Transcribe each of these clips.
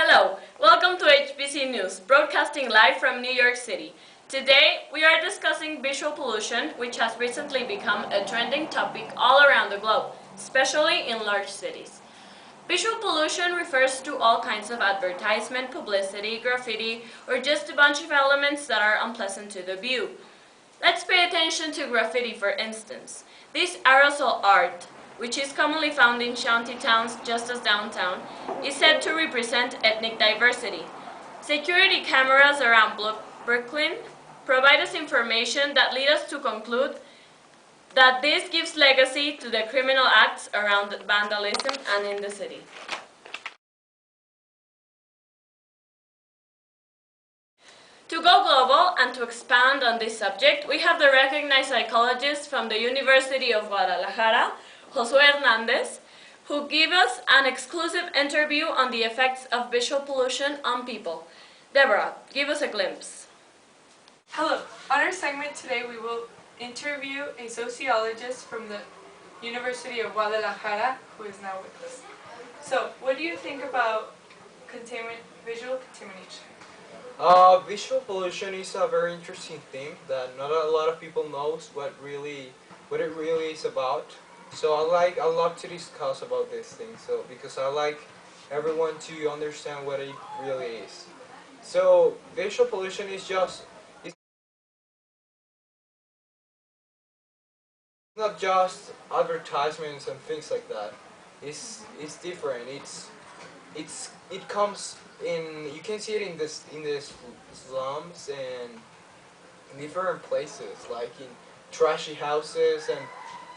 Hello, welcome to HBC News, broadcasting live from New York City. Today, we are discussing visual pollution, which has recently become a trending topic all around the globe, especially in large cities. Visual pollution refers to all kinds of advertisement, publicity, graffiti, or just a bunch of elements that are unpleasant to the view. Let's pay attention to graffiti, for instance. This aerosol art, which is commonly found in shanty towns just as downtown, is said to represent ethnic diversity. Security cameras around Brooklyn provide us information that lead us to conclude that this gives legacy to the criminal acts around vandalism and in the city. To go global and to expand on this subject, we have the recognized psychologist from the University of Guadalajara, Josué Hernández, who gave us an exclusive interview on the effects of visual pollution on people. Deborah, give us a glimpse. Hello. On our segment today, we will interview a sociologist from the University of Guadalajara, who is now with us. So, what do you think about visual contamination? Visual pollution is a very interesting thing that not a lot of people knows what it really is about. So I love to discuss about this thing. So because I like everyone to understand what it really is. So visual pollution is it's not just advertisements and things like that. It's different. It comes in. You can see it in the slums and in different places, like in trashy houses and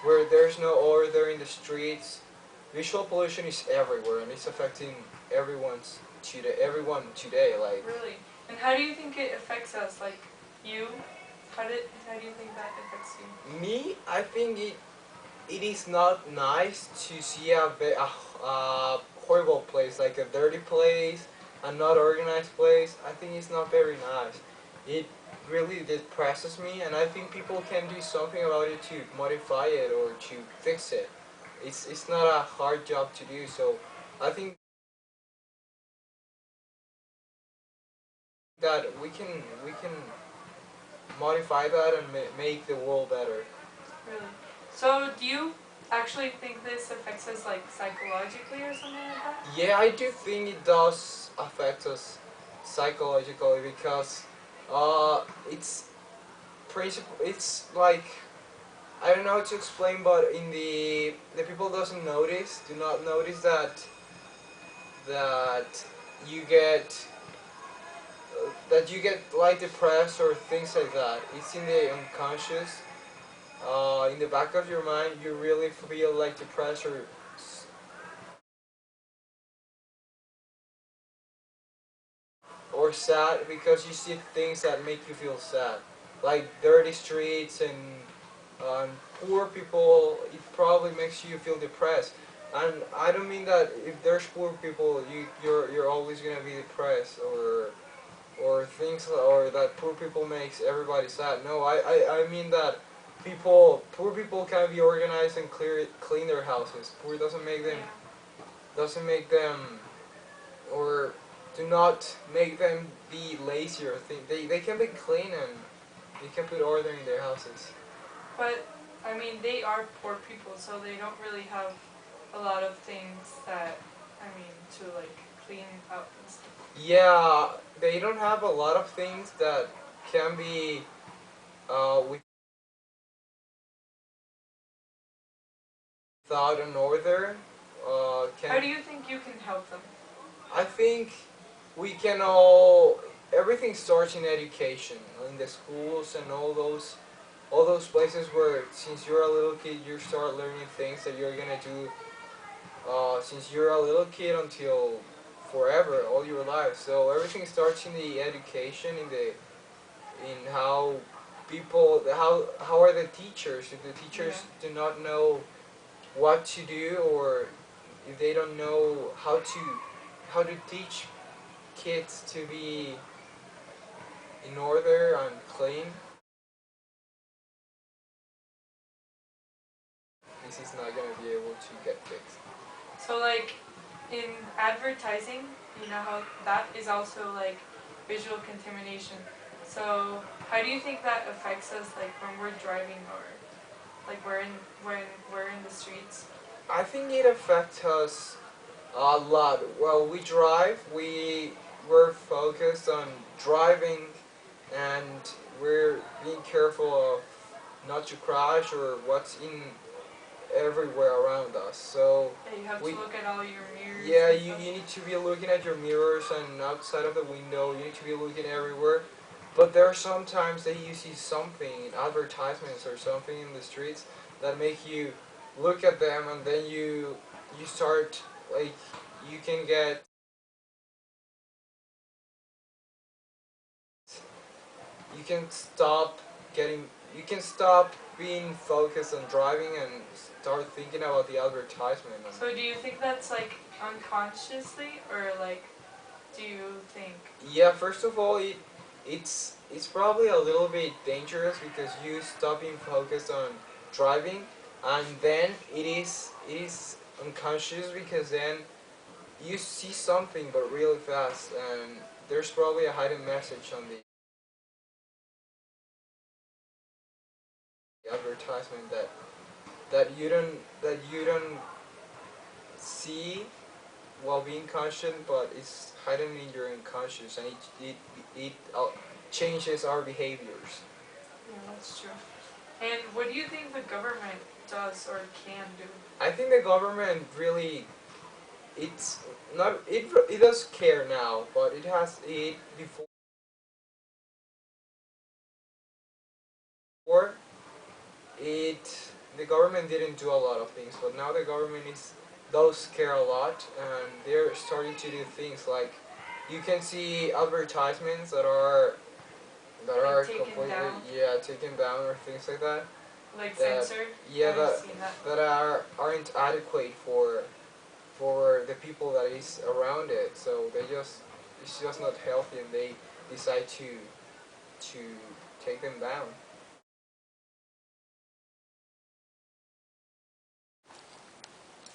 where there's no order in the streets. Visual pollution is everywhere, and it's affecting everyone today. Like Really? And how do you think it affects us? Like you? How do you think that affects you? me, I think it is not nice to see a horrible place, like a dirty place, a not organized place. I think it's not very nice. It really depresses me, and I think people can do something about it to modify it or to fix it. It's not a hard job to do, so I think that we can modify that and make the world better. Really? So, do you actually think this affects us like psychologically or something like that? Yeah, I do think it does affect us psychologically because it's it's like I don't know how to explain, but in the people do not notice that you get that you get like depressed or things like that. It's in the unconscious. In the back of your mind, you really feel like depressed or sad because you see things that make you feel sad, like dirty streets and poor people. It probably makes you feel depressed. And I don't mean that if there's poor people, you're always gonna be depressed or things or that poor people makes everybody sad. No, I mean that poor people can be organized and clean their houses. Poor doesn't make them or do not make them be lazy or think they can be clean and they can put order in their houses. But I mean, they are poor people, so they don't really have a lot of things that to like clean up and stuff. Yeah, they don't have a lot of things that can be without an order. How do you think you can help them? I think we can all. Everything starts in education, in the schools and all those places where since you're a little kid you start learning things that you're gonna do since you're a little kid until forever, all your life. So everything starts in the education, in how how are the teachers? If the teachers do not know what to do, or if they don't know how to teach kids to be in order and clean, this is not gonna be able to get fixed. So like, in advertising, you know how that is also like visual contamination. So how do you think that affects us, like when we're driving or like when we're in the streets? I think it affects us a lot. Well, we drive, we're focused on driving, and we're being careful of not to crash or what's in everywhere around us. So Yeah, you have we to look at all your mirrors. yeah, and you stuff. need to be looking at your mirrors and outside of the window. You need to be looking everywhere. But there are some times that you see something in advertisements or something in the streets that make you look at them, and then you start like you can get you can stop getting you can stop being focused on driving and start thinking about the advertisement. So do you think that's like unconsciously, or like do you think? Yeah, first of all, it's probably a little bit dangerous because you stop being focused on driving, and then it is unconscious because then you see something but really fast, and there's probably a hidden message on the advertisement that you don't see while being conscious, but it's hidden in your unconscious, and it changes our behaviors. Yeah, that's true. And what do you think the government does or can do? I think the government really it's not it does care now, but it has it before it the government didn't do a lot of things, but now the government is does care a lot, and they're starting to do things like you can see advertisements that are Like taken completely down, taken down or things like that like that censored? yeah I've that seen that. that aren't adequate for the people that is around it. So it's just not healthy, and they decide to take them down.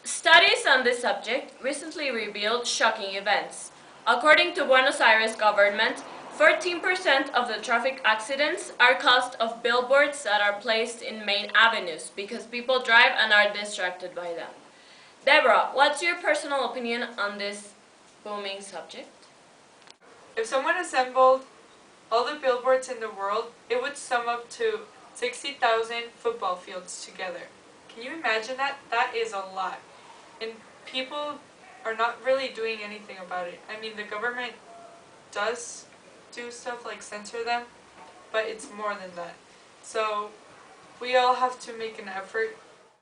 Studies on this subject recently revealed shocking events. According to Buenos Aires government, 14% of the traffic accidents are caused of billboards that are placed in main avenues because people drive and are distracted by them. Deborah, what's your personal opinion on this booming subject? If someone assembled all the billboards in the world, it would sum up to 60,000 football fields together. Can you imagine that? That is a lot. And people are not really doing anything about it. I mean, the government does do stuff like censor them, but it's more than that. So we all have to make an effort